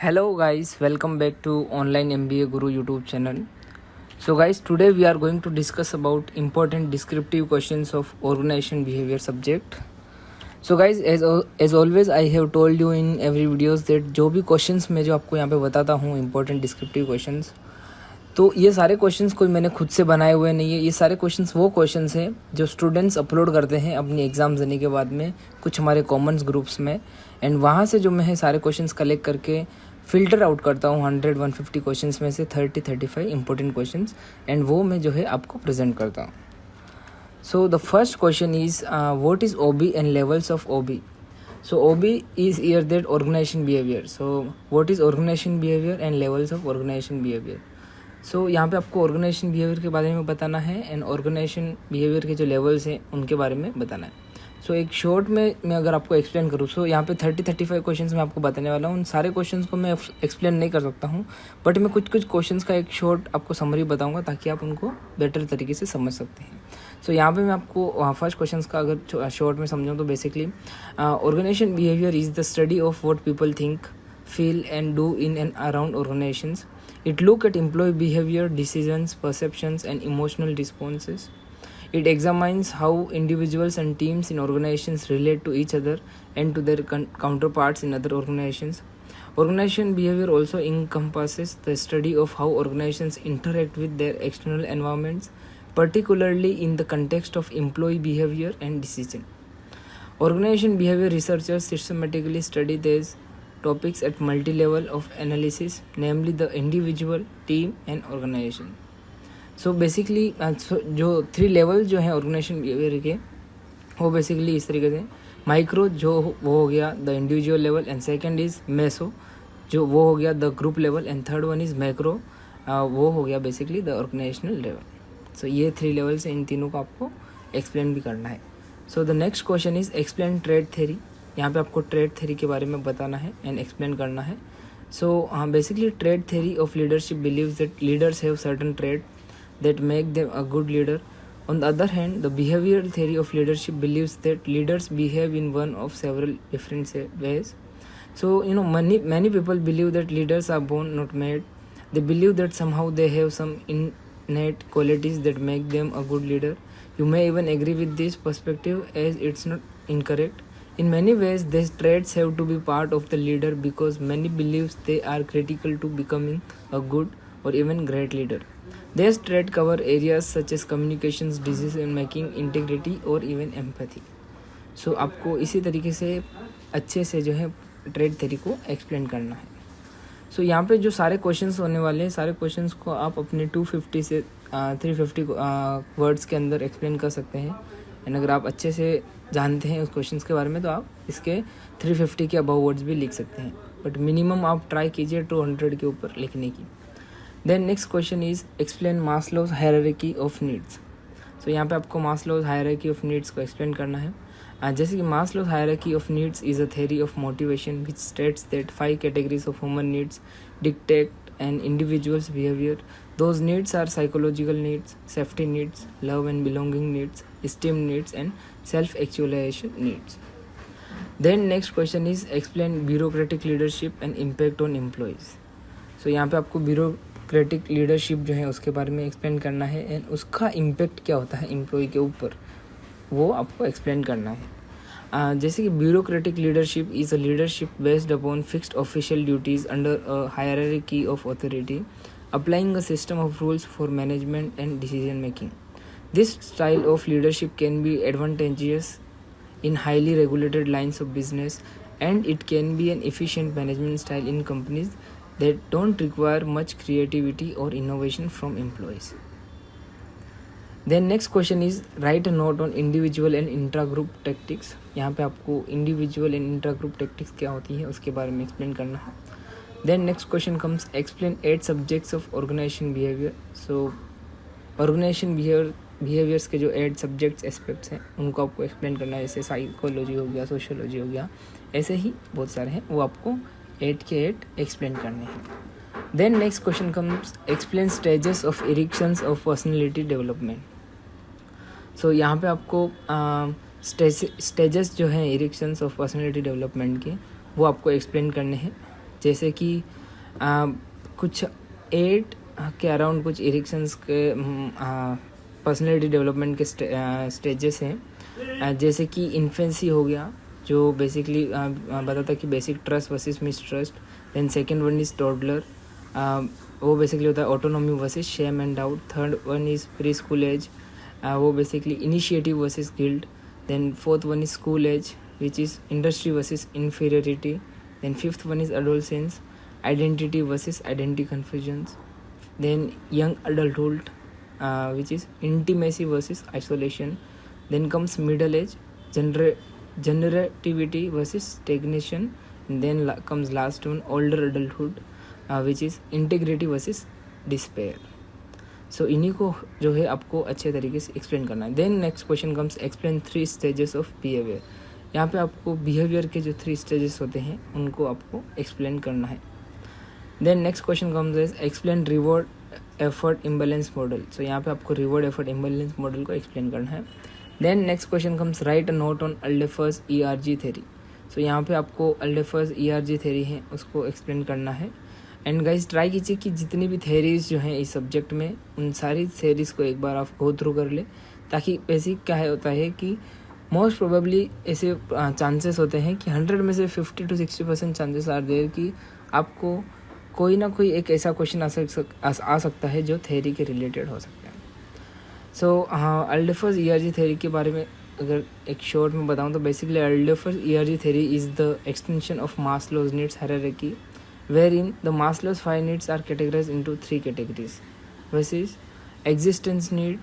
Hello guys, welcome back to Online MBA Guru YouTube channel. So guys, today we are going to discuss about important descriptive questions of organization behavior subject. So guys, as always I have told you in every videos that जो भी questions मैं जो आपको यहाँ पे बताता हूँ important descriptive questions, तो ये सारे क्वेश्चंस कोई मैंने खुद से बनाए हुए नहीं है। ये सारे क्वेश्चंस वो क्वेश्चंस हैं जो स्टूडेंट्स अपलोड करते हैं अपनी एग्ज़ाम देने के बाद में कुछ हमारे कॉमन्स ग्रुप्स में, एंड वहाँ से जो मैं सारे क्वेश्चंस कलेक्ट करके फ़िल्टर आउट करता हूँ 100-150 क्वेश्चंस में से 30-35 इंपॉर्टेंट क्वेश्चंस, एंड वो मैं जो है आपको प्रेजेंट करता हूँ। So the first question is what is OB and levels of OB. So OB is year that organisation behaviour. So what is organisation behaviour and levels of organisation behaviour. So यहाँ पे आपको organisation behaviour के बारे में बताना है and organisation behaviour के जो लेवल्स हैं उनके बारे में बताना है। सो एक शॉर्ट में मैं अगर आपको एक्सप्लेन करूँ, सो यहाँ पे 30-35 क्वेश्चंस मैं आपको बताने वाला हूँ। उन सारे क्वेश्चंस को मैं एक्सप्लेन नहीं कर सकता हूँ, बट मैं कुछ क्वेश्चंस का एक शॉर्ट आपको समरी बताऊँगा ताकि आप उनको बेटर तरीके से समझ सकते हैं। सो यहाँ पे मैं आपको फर्स्ट क्वेश्चन का अगर शॉर्ट में समझाऊँ तो basically organisation behaviour is the study of what people think, feel and do in and around organizations. It look at employee behavior, decisions, perceptions and emotional responses. It examines how individuals and teams in organizations relate to each other and to their counterparts in other organizations. Organization behavior also encompasses the study of how organizations interact with their external environments, particularly in the context of employee behavior and decision. Organization behavior researchers systematically study these topics at multi-level of analysis, namely the individual, team and organization. So basically जो 3 level जो हैं organisation behaviour के वो basically इस तरीके से, micro जो वो हो गया the individual level, and second is meso जो वो हो गया the group level, and third one is macro वो हो गया बेसिकली द ऑर्गेनाइजेशनल लेवल। सो ये 3 लेवल्स हैं, इन तीनों को आपको एक्सप्लेन भी करना है। So the next question is explain trade theory. यहाँ पे आपको ट्रेड थ्योरी के बारे में बताना है एंड एक्सप्लेन करना है। So basically trade theory of leadership believes that leaders have certain trade that make them a good leader. On the other hand the behavioural theory of leadership believes that leaders behave in one of several different ways. So many people believe that leaders are born, not made. They believe that somehow they have some innate qualities that make them a good leader. You may even agree with this perspective as it's not incorrect. In many ways, these traits have to be part of the leader because many believes they are critical to becoming a good or even great leader. These traits cover areas such as communications, decision making, integrity or even empathy. So आपको इसी तरीके से अच्छे से जो है trade theory को explain करना है। सो यहाँ पे जो सारे क्वेश्चंस होने वाले हैं, सारे क्वेश्चंस को आप अपने 250 से 350 वर्ड्स के अंदर एक्सप्लेन कर सकते हैं। एंड अगर आप अच्छे से जानते हैं उस क्वेश्चंस के बारे में तो आप इसके 350 के अबव वर्ड्स भी लिख सकते हैं, बट मिनिमम आप ट्राई कीजिए 200 के ऊपर लिखने की। Then next question is explain Maslow's hierarchy of needs. So यहाँ पे आपको मास्लोज हायरार्की ऑफ नीड्स को एक्सप्लेन करना है। जैसे कि Maslow's hierarchy of needs is a theory of motivation which states that 5 categories of human needs dictate an individual's behavior. Those needs are psychological needs, safety needs, love and belonging needs, esteem needs and self-actualization needs. Then next question is explain bureaucratic leadership and impact on employees. So यहाँ पे आपको bureaucratic leadership जो है उसके बारे में explain करना है एंड उसका इम्पेक्ट क्या होता है एम्प्लॉय के ऊपर वो आपको एक्सप्लेन करना है। जैसे कि bureaucratic leadership is a leadership based upon fixed official duties under a hierarchy of authority applying a system of rules for management and decision making. This style of leadership can be advantageous in highly regulated lines of business and it can be an efficient management style in companies that don't require much creativity or innovation from employees. Then next question is write a note on individual and intra-group tactics. यहाँ पे आपको individual and intra-group tactics क्या होती है उसके बारे में explain करना है। Then next question comes explain 8 subjects of organization behavior. So organization behaviors के जो 8 subjects aspects हैं उनको आपको explain करना है, जैसे साइकोलॉजी हो गया, सोशियोलॉजी हो गया, ऐसे ही बहुत सारे हैं, वो आपको 8 के 8 explain करने हैं। Then next question comes explain stages of erections of personality development. सो यहाँ पे आपको स्टेजेस जो हैं इरेक्शंस ऑफ पर्सनैलिटी डेवलपमेंट के वो आपको एक्सप्लेन करने हैं। जैसे कि कुछ 8 के अराउंड कुछ इरिक्शंस के पर्सनैलिटी डेवलपमेंट के स्टेजेस हैं, जैसे कि इन्फेंसी हो गया, जो बेसिकली बताता है कि basic trust versus mistrust. Then second one is toddler, वो बेसिकली होता है autonomy versus shame and doubt. Third one is preschool age, वो basically initiative versus guilt. Then fourth one is school age which is industry versus inferiority. Then fifth one is adolescence, identity versus identity confusions. Then young adulthood, which is intimacy versus isolation. Then comes middle age, generativity versus stagnation. And then comes last one, older adulthood, which is integrity versus despair. सो इन्हीं को जो है आपको अच्छे तरीके से explain करना है. Then next question comes explain 3 stages of behaviour. यहाँ पे आपको बिहेवियर के जो 3 स्टेजेस होते हैं उनको आपको एक्सप्लेन करना है. Then next question comes is explain reward effort imbalance model. So यहाँ पे आपको रिवॉर्ड एफर्ट इम्बैलेंस मॉडल को एक्सप्लेन करना है. Then next question comes write a note on Alderfer's ERG theory. So यहाँ पे आपको अल्डेफर्स ERG थ्योरी है उसको एक्सप्लेन करना है. एंड गाइज ट्राई कीजिए कि जितनी भी थेरीज जो हैं इस सब्जेक्ट में उन सारी थेरीज को एक बार आप गो थ्रू कर ले, ताकि बेसिक क्या होता है कि मोस्ट प्रोबेबली ऐसे चांसेस होते हैं कि 100 में से 50 to 60% चांसेस आर देयर कि आपको कोई ना कोई एक ऐसा क्वेश्चन आ सकता है जो थेरी के रिलेटेड हो सकता है. सो अल्डेफर्स ERG थेरी के बारे में अगर एक शॉर्ट में बताऊं तो basically Alderfer's ERG theory is the extension of Maslow's needs hierarchy, wherein the Maslow's 5 needs are categorized into 3 categories, which is existence need,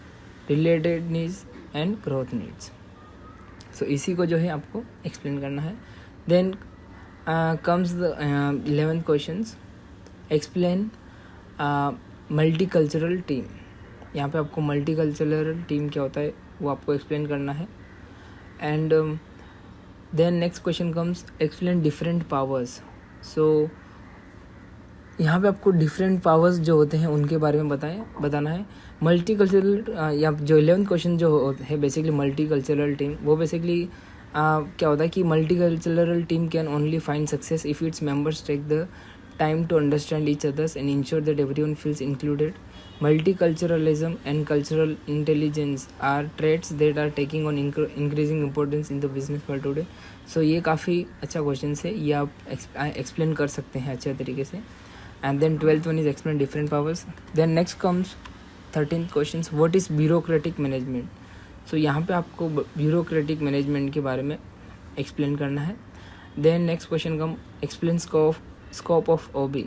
related needs and growth needs. So इसी को जो है आपको एक्सप्लेन करना है. Then comes the 11th questions. Explain multicultural team. यहाँ पे आपको multicultural team क्या होता है वो आपको एक्सप्लेन करना है. And then next question comes explain different powers. So यहाँ पे आपको डिफरेंट पावर्स जो होते हैं उनके बारे में बताना है. मल्टी-कल्चरल या जो 11th क्वेश्चन जो है बेसिकली मल्टी-कल्चरल टीम, वो बेसिकली क्या होता है कि multicultural team can only find success if its members take the time to understand each others and ensure that everyone feels included. Multiculturalism and cultural intelligence are traits that are taking on increasing importance in the business world today. So ये काफ़ी अच्छा question है, ये आप explain कर सकते हैं अच्छे तरीके से. And then 12th one is explain different powers. Then next comes 13th questions, what is bureaucratic management. So यहाँ पे आपको bureaucratic management के बारे में explain करना है. Then next question come explain scope of OB.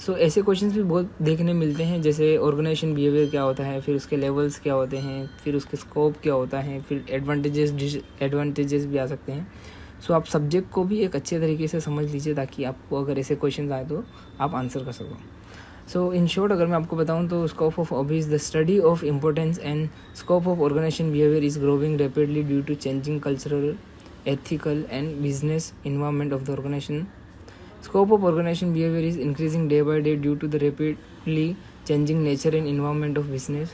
So ऐसे questions भी बहुत देखने मिलते हैं, जैसे organization behavior क्या होता है, फिर उसके levels क्या होते हैं, फिर उसके scope क्या होता है, फिर advantages भी आ सकते हैं. सो आप सब्जेक्ट को भी एक अच्छे तरीके से समझ लीजिए ताकि आपको अगर ऐसे क्वेश्चन आए तो आप आंसर कर सको. सो इन शॉर्ट अगर मैं आपको बताऊं तो scope of OB is the study of importance and scope of organisation behaviour is growing rapidly due to changing cultural, ethical and business environment of the organisation. Scope of organisation behaviour is increasing day by day due to the rapidly changing nature and environment of business.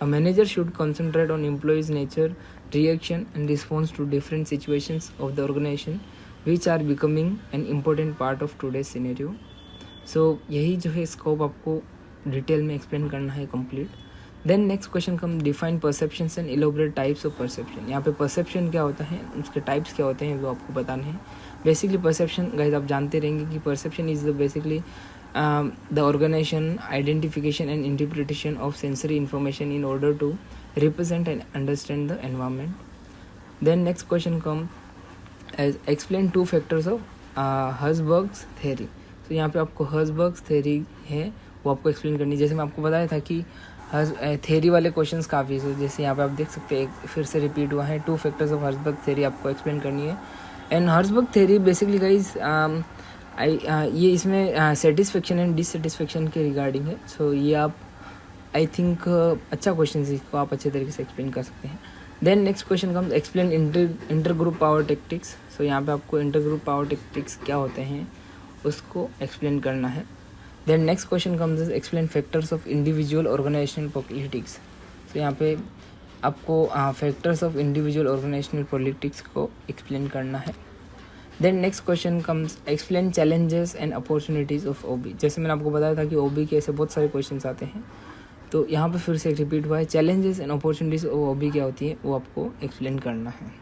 A manager should concentrate on employees' nature, reaction and response to different situations of the organization which are becoming an important part of today's scenario. So यही जो है scope आपको detail में explain करना है complete. Then next question come define perceptions and elaborate types of perception. यहाँ पे perception क्या होता है, उसके टाइप्स क्या होते हैं वो आपको बताने हैं. बेसिकली परसेप्शन गाइस आप जानते रहेंगे कि perception is the basically the organization, identification and interpretation of sensory information in order to represent and understand the environment. Then next question comes as explain 2 factors of Herzberg's theory. So यहाँ पे आपको Herzberg's theory है वो आपको explain करनी है. जैसे मैं आपको बताया था कि थेरी वाले क्वेश्चंस काफ़ी है, जैसे यहाँ पे आप देख सकते हैं फिर से रिपीट हुआ है. 2 factors of Herzberg theory आपको एक्सप्लेन करनी है. And Herzberg theory basically guys ये इसमें सेटिस्फेक्शन एंड डिससेटिस्फेक्शन के रिगार्डिंग है. सो ये आप आई थिंक अच्छा क्वेश्चन है, इसको आप अच्छे तरीके से एक्सप्लेन कर सकते हैं. Then next question comes explain intergroup power tactics. So यहाँ पे आपको इंटर ग्रुप पावर टेक्टिक्स क्या होते हैं उसको एक्सप्लेन करना है. Then next question comes explain factors of individual organisational politics. So यहाँ पे आपको factors of individual organisational politics को एक्सप्लेन करना है. Then next question comes explain challenges and opportunities of OB. जैसे मैंने आपको बताया था कि ओबी के ऐसे बहुत सारे क्वेश्चन आते हैं, तो यहाँ पे फिर से एक रिपीट हुआ है, challenges and opportunities of OB क्या होती है वो आपको एक्सप्लेन करना है।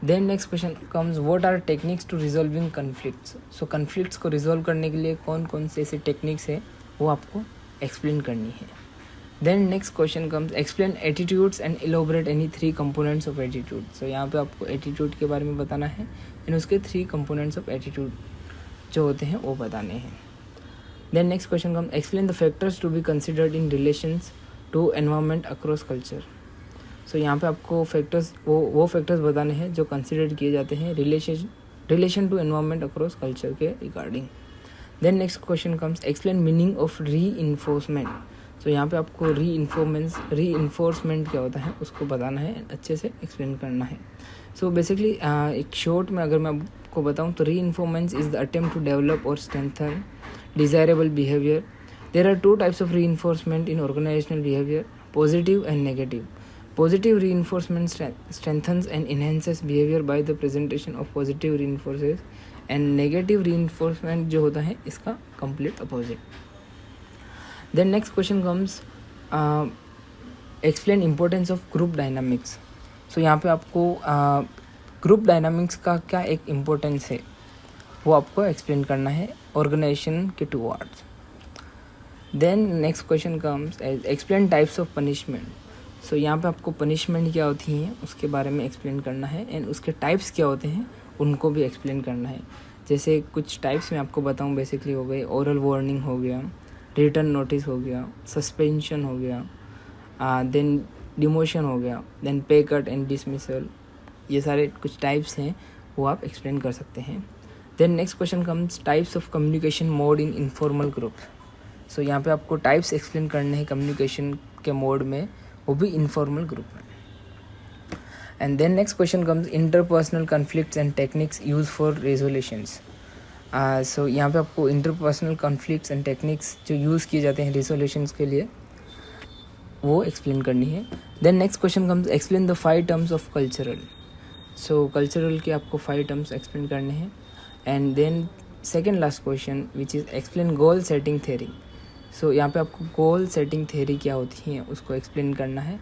Then next question comes what are techniques to resolving conflicts. So conflicts को रिजॉल्व करने के लिए कौन कौन से ऐसे टेक्निक्स है वो आपको एक्सप्लेन करनी है। Then next question comes explain attitudes and elaborate any 3 components of attitude. So यहाँ पे आपको एटीट्यूड के बारे में बताना है एंड उसके 3 कंपोनेंट्स ऑफ एटीट्यूड जो होते हैं वो बताने हैं। Then next question comes explain the factors to be considered in relations to environment across culture. So यहाँ पे आपको फैक्टर्स वो फैक्टर्स बताने हैं जो कंसिडर किए जाते हैं relation to environment across culture के regarding. Then next question comes explain meaning of reinforcement. So यहाँ पे आपको री इन्फोर्समेंट क्या होता है उसको बताना है, अच्छे से एक्सप्लेन करना है। सो बेसिकली एक शॉर्ट में अगर मैं आपको बताऊँ तो reinforcement is the attempt to develop or strengthen desirable behaviour. There are 2 types of reinforcement in organisational behaviour, positive and negative. Positive reinforcement strengthens and enhances behavior by the presentation of positive reinforces, and negative reinforcement जो होता है इसका complete opposite. Then next question comes explain importance of group dynamics. So यहाँ पे आपको group dynamics का क्या एक importance है वो आपको explain करना है organization के towards. Then next question comes explain types of punishment. सो यहाँ पे आपको पनिशमेंट क्या होती हैं उसके बारे में एक्सप्लेन करना है एंड उसके टाइप्स क्या होते हैं उनको भी एक्सप्लेन करना है। जैसे कुछ टाइप्स मैं आपको बताऊँ, बेसिकली हो गए ओरल वार्निंग हो गया, रिटर्न नोटिस हो गया, सस्पेंशन हो गया, देन डिमोशन हो गया, देन पे कट एंड डिसमिसल। ये सारे कुछ टाइप्स हैं वो आप एक्सप्लेन कर सकते हैं। Then next question comes types of communication mode in informal group. So यहाँ पे आपको टाइप्स एक्सप्लेन करने हैं कम्युनिकेशन के मोड में, वो भी इनफॉर्मल ग्रुप में। And then next question comes interpersonal conflicts and techniques use for resolutions. So यहाँ पे आपको इंटरपर्सनल कन्फ्लिक्ट्स एंड टेक्निक्स जो यूज़ किए जाते हैं रेजोल्यूशंस के लिए वो एक्सप्लेन करनी है। Then next question comes explain the 5 terms of cultural. So cultural के आपको 5 टर्म्स एक्सप्लेन करने हैं। And then second last question which is explain goal setting theory. So यहाँ पे आपको गोल सेटिंग थ्योरी क्या होती है उसको एक्सप्लेन करना है।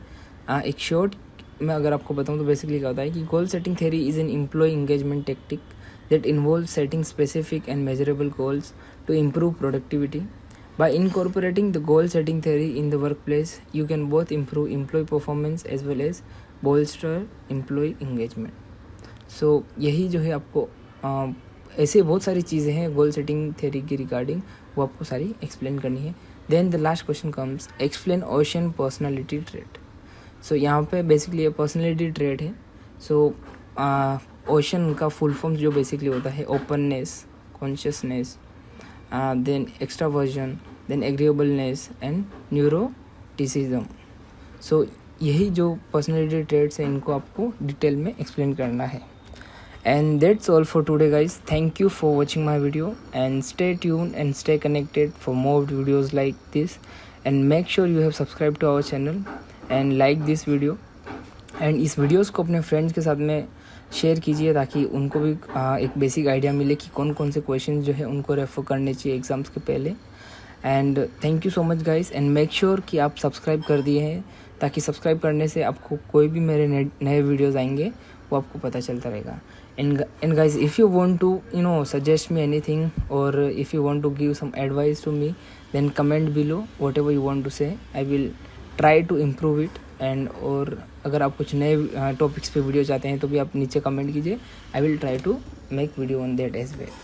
एक शॉर्ट में अगर आपको बताऊँ तो बेसिकली क्या होता है कि goal setting theory is an employee engagement tactic that involve setting specific and measurable goals to improve productivity. By incorporating the goal setting theory in the work place you can both improve employee performance as well as bolster employee engagement. So यही जो है आपको ऐसे बहुत सारी चीज़ें हैं goal setting theory की रिगार्डिंग, वो आपको सारी एक्सप्लेन करनी है। Then the last question comes explain OCEAN personality trait. So यहाँ पे बेसिकली ये पर्सनालिटी ट्रेट है। सो ओशन का फुल फॉर्म जो बेसिकली होता है openness, consciousness, then extraversion, then agreeableness and neuroticism. So यही जो पर्सनालिटी ट्रेट्स हैं इनको आपको डिटेल में एक्सप्लेन करना है। And that's all for today guys. Thank you for watching my video and stay tuned and stay connected for more videos like this, and make sure you have subscribed to our channel and like this video and इस videos को अपने friends के साथ में share कीजिए ताकि उनको भी एक बेसिक आइडिया मिले कि कौन कौन से क्वेश्चन जो है उनको रेफर करने चाहिए एग्ज़ाम्स के पहले। And thank you so much guys and make sure कि आप सब्सक्राइब कर दिए हैं ताकि सब्सक्राइब करने से आपको कोई भी मेरे नए वीडियोज़ आएंगे वो आपको पता चलता रहेगा। And guys, if you want to suggest me anything or if you want to give some advice to me, then comment below whatever you want to say. I will try to improve it. And और अगर आप कुछ नए topics पे video चाहते हैं तो भी आप नीचे कमेंट कीजिए। I will try to make video on that as well.